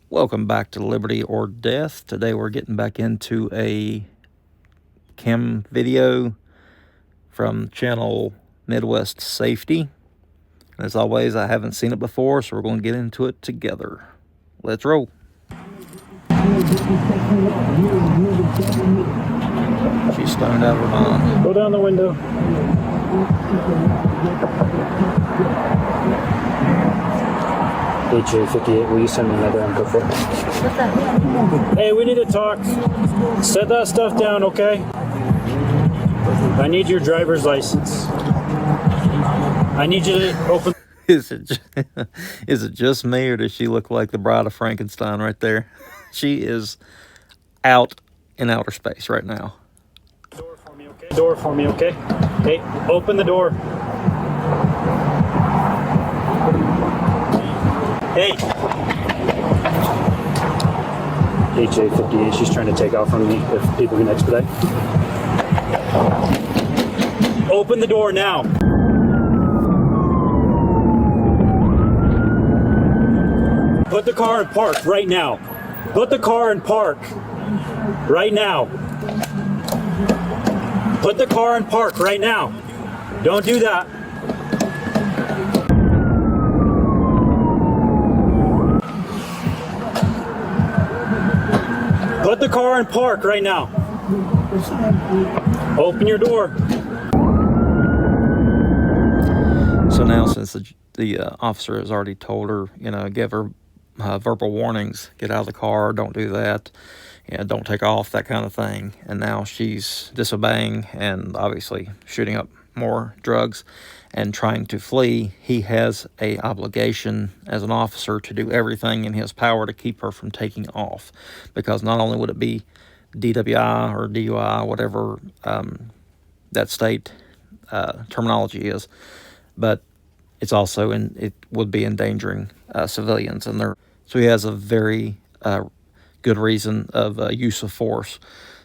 Welcome back to Liberty or Death. Today we're getting back into a chem video from channel Midwest Safety. As always, I haven't seen it before, so we're going to get into it together. Let's roll. She's stoned out of her mind. Go down the window. HA58, will you send me another info for? Hey, we need to talk. Set that stuff down, okay? I need your driver's license. I need you to open. Is it just me, or does she look like the Bride of Frankenstein right there? She is out in outer space right now. Door for me, okay? Door for me, okay? Hey, open the door. Hey. HA58, she's trying to take off from me if people can expedite. Open the door now. Put the car in park right now. Put the car in park right now. Put the car in park right now. Don't do that. Put the car in park right now. Open your door. So now, since the officer has already told her, give her verbal warnings, get out of the car, don't do that, don't take off, that kind of thing. And now she's disobeying and obviously shooting up more drugs and trying to flee. He has an obligation as an officer to do everything in his power to keep her from taking off, because not only would it be DWI or DUI, whatever that state terminology is, but it's also it would be endangering civilians, and so he has a very good reason of use of force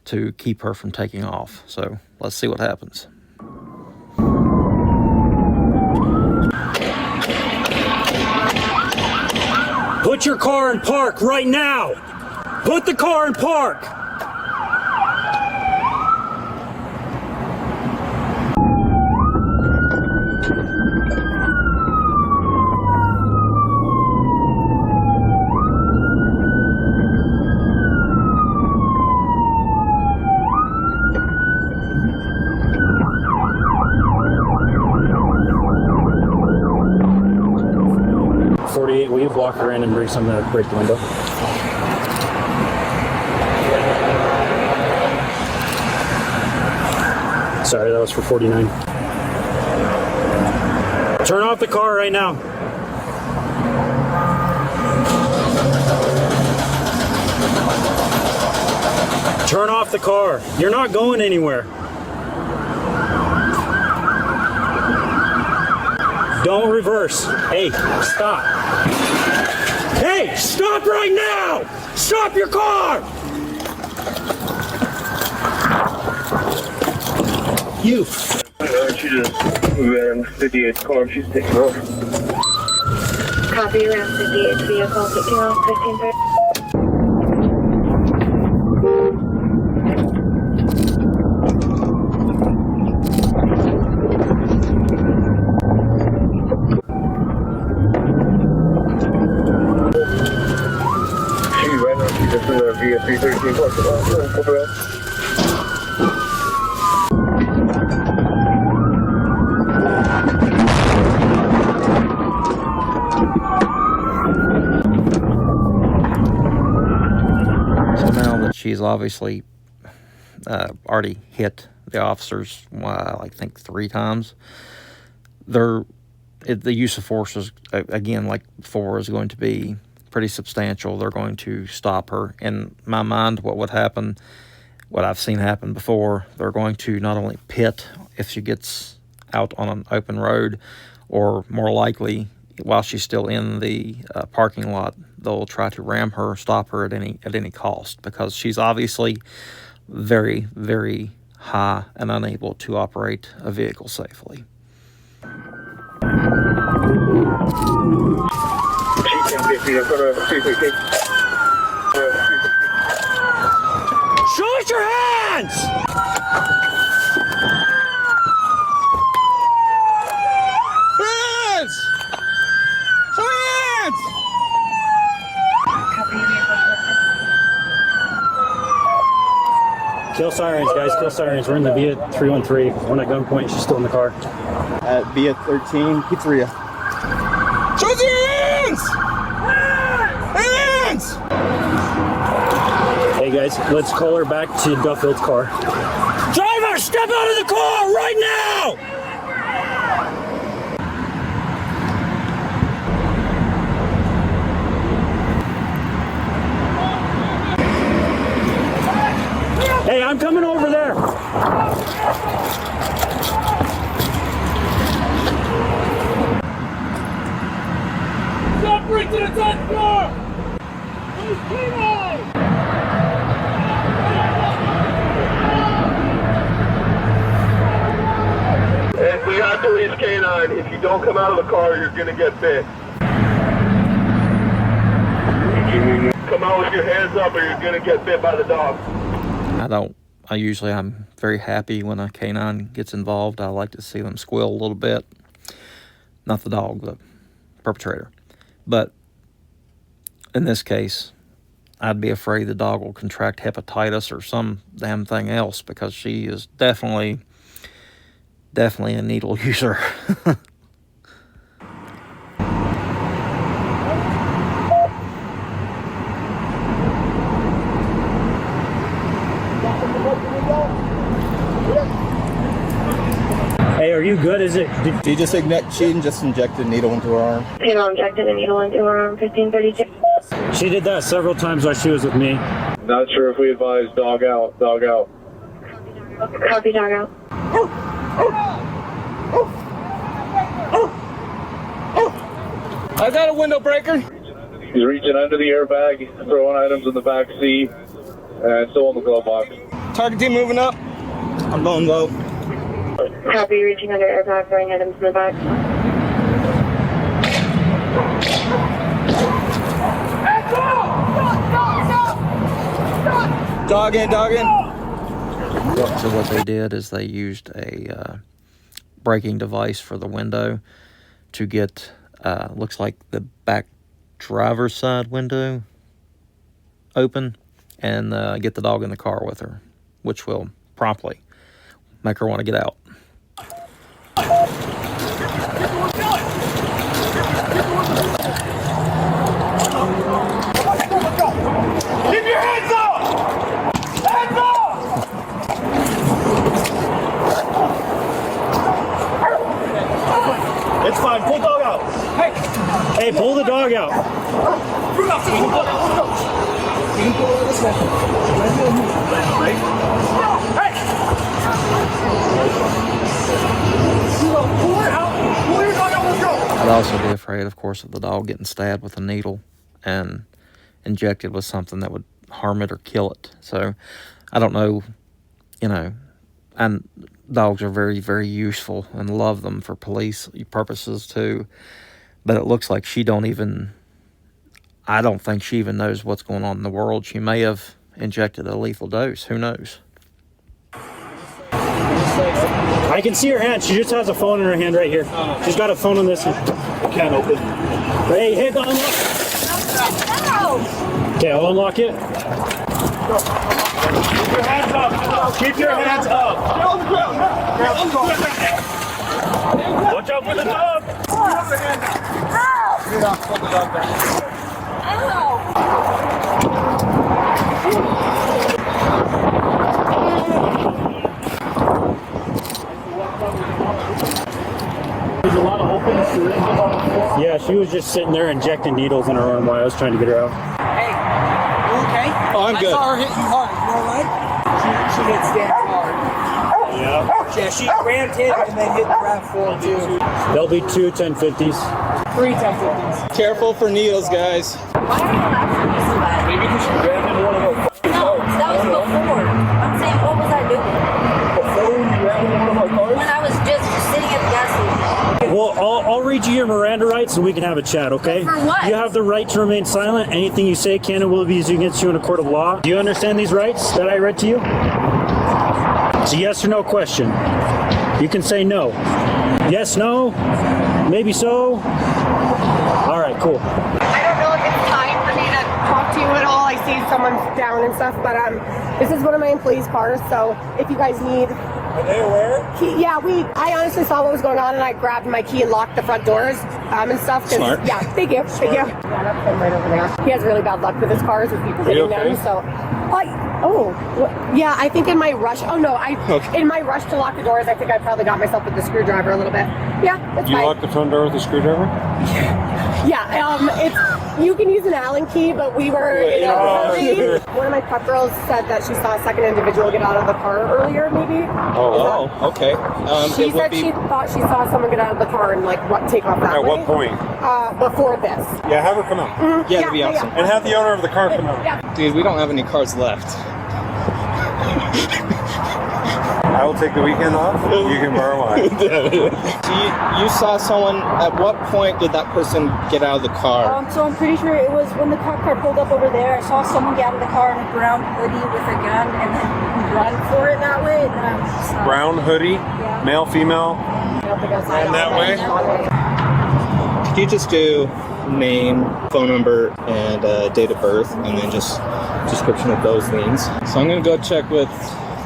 to keep her from taking off. So let's see what happens. Put your car in park right now. Put the car in park. Will you block her in and bring something to break the window? Sorry, that was for 49. Turn off the car right now. Turn off the car. You're not going anywhere. Don't reverse. Hey, stop. Hey, stop right now! Stop your car! You. She just ran 58's car. She's taking off. Copy, around 58 vehicle taking off 1530. So now that she's obviously already hit the officers, I think 3 times, the use of force is, again, like before, is going to be pretty substantial. They're going to stop her. In my mind, what would happen, what I've seen happen before, they're going to not only pit if she gets out on an open road, or more likely, while she's still in the parking lot, they'll try to ram her, stop her at any cost, because she's obviously very, very high and unable to operate a vehicle safely. Show us your hands! Hands! Show your hands! Kill sirens, guys. Kill sirens. We're in the Via 313. One at gunpoint. She's still in the car. At Via 13 Pizzeria. Show us your hands! Hands! Hey, guys. Let's call her back to Duffield's car. Driver, step out of the car right now! Hey, I'm coming over there. Stop right to the top floor! Who's Kino? And we have police canine. If you don't come out of the car, you're gonna get bit. Come out with your hands up or you're gonna get bit by the dog. I'm very happy when a canine gets involved. I like to see them squeal a little bit. Not the dog, the perpetrator. But in this case, I'd be afraid the dog will contract hepatitis or some damn thing else because she is definitely a needle user. Hey, are you good? She just injected a needle into her arm. Kino injected a needle into her arm, 1532. She did that several times while she was with me. Not sure if we advise dog out. Dog out. Copy, dog out. I got a window breaker. He's reaching under the airbag, throwing items in the back seat, and still in the glove box. Target team moving up. I'm going low. Copy, reaching under airbag, throwing items in the back. Dog in, dog in. So what they did is they used a braking device for the window to get, looks like the back driver's side window open and get the dog in the car with her, which will promptly make her want to get out. Keep your hands up! Hands up! It's fine. Pull dog out. Hey, pull the dog out. I'd also be afraid, of course, of the dog getting stabbed with a needle and injected with something that would harm it or kill it. So I don't know, and dogs are very, very useful and love them for police purposes too. But it looks like I don't think she even knows what's going on in the world. She may have injected a lethal dose. Who knows? I can see her hand. She just has a phone in her hand right here. She's got a phone on this. Can't open. Hey, unlock. Okay, I'll unlock it. Keep your hands up! Keep your hands up! Watch out for the dog! There's a lot of open syringes on the floor. Yeah, she was just sitting there injecting needles in her arm while I was trying to get her out. Hey, you okay? Oh, I'm good. I saw her hit you hard. You alright? She hit Stan hard. Yeah, she rammed him and then hit the RAV4 too. There'll be two 1050s. 3 1050s. Careful for needles, guys. Why are you laughing at me so bad? Maybe because you grabbed in one of those. No, that was before. I'm saying, what was I doing? Before you grabbed in one of our cars? When I was just sitting at the gas station. Well, I'll read you your Miranda rights and we can have a chat, okay? For what? You have the right to remain silent. Anything you say can and will be used against you in a court of law. Do you understand these rights that I read to you? It's a yes or no question. You can say no. Yes, no, maybe so. All right, cool. I don't know if it's time for me to talk to you at all. I see someone's down and stuff, but this is one of my employees' cars, so if you guys need... Are they aware? Yeah, I honestly saw what was going on, and I grabbed my key and locked the front doors and stuff. Smart. Yeah, thank you. Thank you. Yeah, that's him right over there. He has really bad luck with his cars with people hitting them, so... yeah, I think in my rush... Oh, no, in my rush to lock the doors, I think I probably got myself with the screwdriver a little bit. Yeah, that's fine. You locked the front door with a screwdriver? Yeah, you can use an Allen key, but we were in a hurry. One of my prep girls said that she saw a second individual get out of the car earlier, maybe. Oh, okay. She said she thought she saw someone get out of the car and take off that way. At what point? Before this. Yeah, have her come out. Yeah, that'd be awesome. And have the owner of the car come out. Yeah. Dude, we don't have any cars left. I will take the weekend off. You can borrow mine. You saw someone, at what point did that person get out of the car? So I'm pretty sure it was when the cop car pulled up over there. I saw someone get out of the car in a brown hoodie with a gun and then run for it that way. And then I was just, Brown hoodie, male, female. And that way? Could you just do name, phone number, and date of birth, and then just description of those things? So I'm going to go check with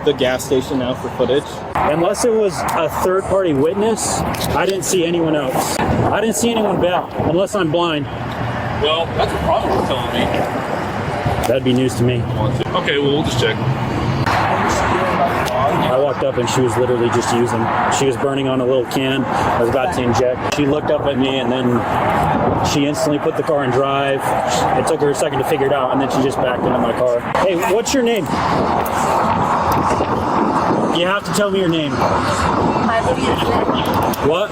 the gas station now for footage. Unless it was a third-party witness, I didn't see anyone else. I didn't see anyone back, unless I'm blind. Well, that's a problem with telling me. That'd be news to me. Okay, well, we'll just check. I walked up and she was literally just she was burning on a little can. I was about to inject. She looked up at me and then she instantly put the car in drive. It took her a second to figure it out and then she just backed into my car. Hey, what's your name? You have to tell me your name. What?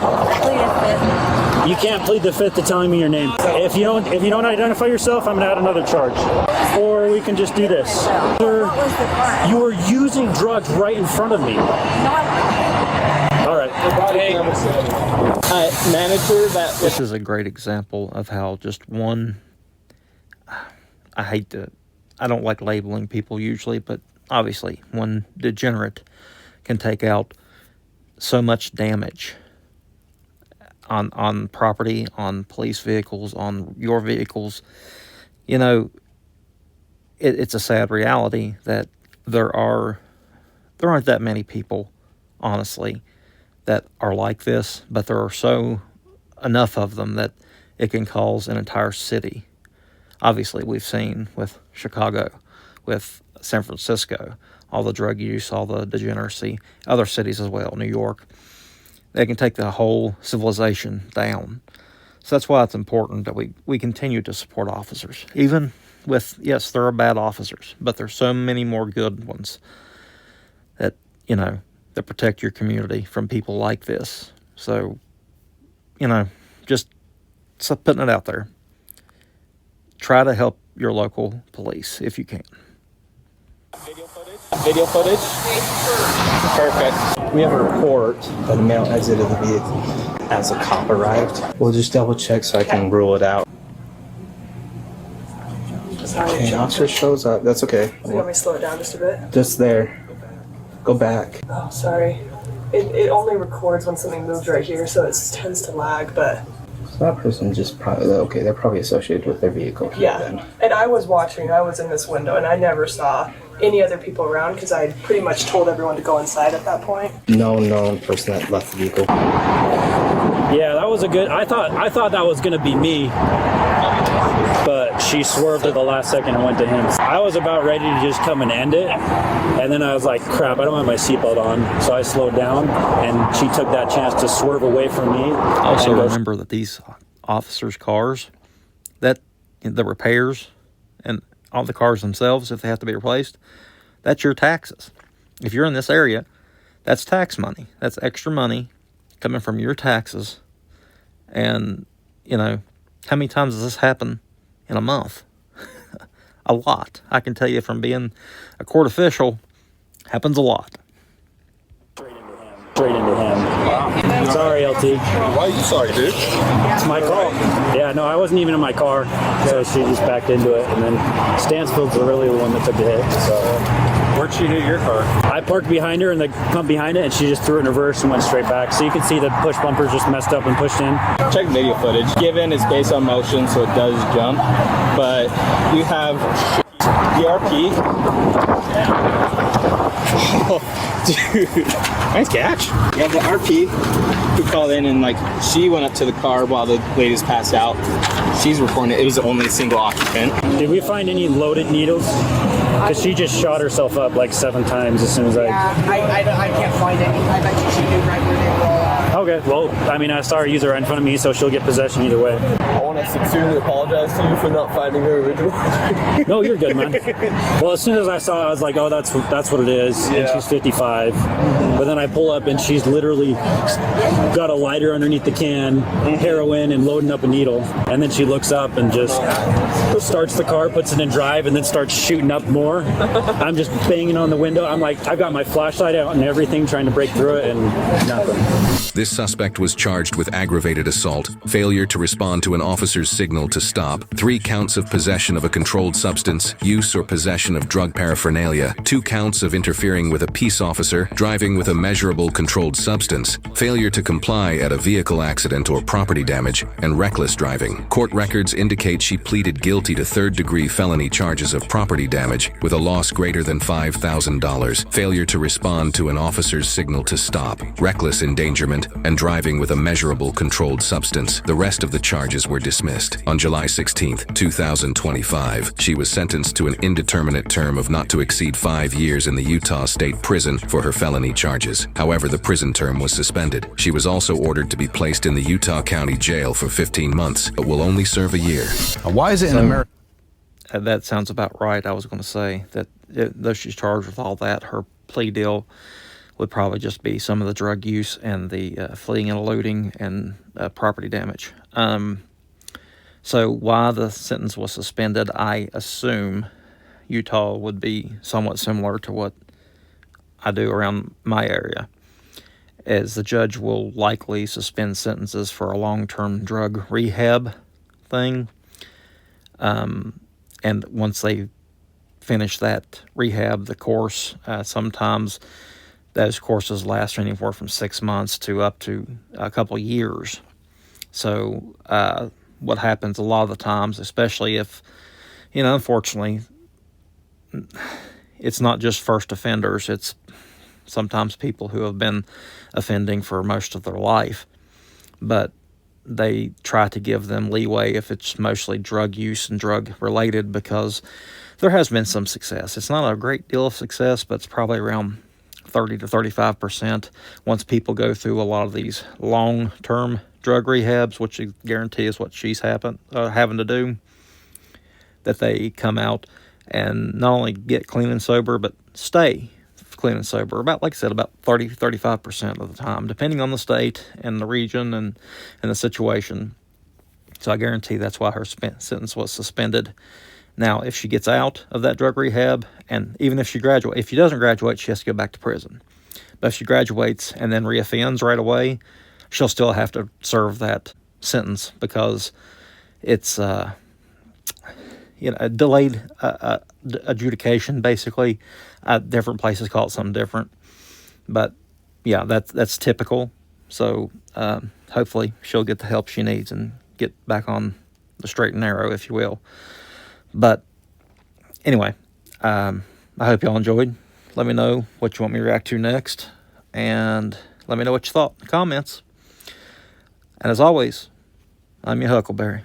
You can't plead the fifth to telling me your name. If you don't identify yourself, I'm gonna add another charge. Or we can just do this. You were using drugs right in front of me. All right. Manager, This is a great example of how just one... I don't like labeling people usually, but obviously one degenerate can take out so much damage on property, on police vehicles, on your vehicles. You know, it's a sad reality that there aren't that many people, honestly, that are like this, but there are enough of them that it can cause an entire city. Obviously, we've seen with Chicago, with San Francisco, all the drug use, all the degeneracy, other cities as well, New York. They can take the whole civilization down. So that's why it's important that we continue to support officers. Even with, yes, there are bad officers, but there's so many more good ones that, that protect your community from people like this. So, just putting it out there. Try to help your local police if you can. Video footage? Perfect. We have a report that a male exited the vehicle as a cop arrived. We'll just double check so I can rule it out. Okay, officer shows up. That's okay. You want me to slow it down just a bit? Just there. Go back. Oh, sorry. It only records when something moves right here, so it tends to lag, but... So that person just probably, okay, they're probably associated with their vehicle. Yeah, then. And I was watching, I was in this window, and I never saw any other people around because I pretty much told everyone to go inside at that point. No known person that left the vehicle. Yeah, that was a good, I thought that was going to be me, but she swerved at the last second and went to him. I was about ready to just come and end it, and then I was like, crap, I don't have my seatbelt on, so I slowed down, and she took that chance to swerve away from me. Also remember that these officers' cars, that the repairs and all the cars themselves, if they have to be replaced, that's your taxes. If you're in this area, that's tax money. That's extra money coming from your taxes. And, how many times does this happen in a month? A lot. I can tell you from being a court official, happens a lot. Straight into him. Wow. It's all Sorry, LT. Why are you sorry, dude? It's my call. Yeah, no, I wasn't even in my car, so she just backed into it. And then Stansfield's really the one that took the hit. So Where'd she hit your car? I parked behind her and the pump behind it, and she just threw it in reverse and went straight back. So you can see the push bumpers just messed up and pushed in. Check video footage. Given is based on motion, so it does jump. But you have the RP. Oh, dude. Nice catch. You have the RP who called in and she went up to the car while the ladies passed out. She's reporting it was only a single occupant. Did we find any loaded needles? Because she just shot herself up 7 times as soon as I can't find any. I bet you she knew right where they were all at. Okay, well, I mean, I saw her use it right in front of me, so she'll get possession either way. I want to sincerely apologize to you for not finding her original. No, you're good, man. Well, as soon as I saw it, I was like, oh, that's what it is. Yeah. And she's 55. But then I pull up and she's literally got a lighter underneath the can, heroin, and loading up a needle. And then she looks up and just starts the car, puts it in drive, and then starts shooting up more. I'm just banging on the window. I'm like, I've got my flashlight out and everything, trying to break through it, and nothing. This suspect was charged with aggravated assault, failure to respond to an officer's signal to stop, 3 counts of possession of a controlled substance, use or possession of drug paraphernalia, 2 counts of interfering with a peace officer, driving with a measurable controlled substance, failure to comply at a vehicle accident or property damage, and reckless driving. Court records indicate she pleaded guilty to 3rd-degree felony charges of property damage with a loss greater than $5,000, failure to respond to an officer's signal to stop, reckless endangerment, and driving with a measurable controlled substance. The rest of the charges were dismissed. On July 16, 2025, she was sentenced to an indeterminate term of not to exceed 5 years in the Utah State Prison for her felony charges. However, the prison term was suspended. She was also ordered to be placed in the Utah County Jail for 15 months, but will only serve a year. Why is it in America? That sounds about right. I was going to say that though she's charged with all that, her plea deal would probably just be some of the drug use and the fleeing and eluding and property damage. So why the sentence was suspended, I assume Utah would be somewhat similar to what I do around my area, as the judge will likely suspend sentences for a long-term drug rehab thing. And once they finish that rehab, the course, sometimes those courses last anywhere from 6 months to up to a couple of years. So what happens a lot of the times, especially if, unfortunately, it's not just first offenders, it's sometimes people who have been offending for most of their life, but they try to give them leeway if it's mostly drug use and drug related, because there has been some success. It's not a great deal of success, but it's probably around 30 to 35% once people go through a lot of these long-term drug rehabs, which I guarantee is what she's having to do, that they come out and not only get clean and sober, but stay clean and sober. About, like I said, about 30-35% of the time, depending on the state and the region and the situation. So I guarantee that's why her sentence was suspended. Now, if she gets out of that drug rehab, and even if she graduates, if she doesn't graduate, she has to go back to prison. But if she graduates and then reoffends right away, she'll still have to serve that sentence, because it's a delayed adjudication, basically. Different places call it something different. But, yeah, that's typical. So hopefully she'll get the help she needs and get back on the straight and narrow, if you will. But anyway, I hope y'all enjoyed. Let me know what you want me to react to next, and let me know what you thought in the comments. And as always, I'm your Huckleberry.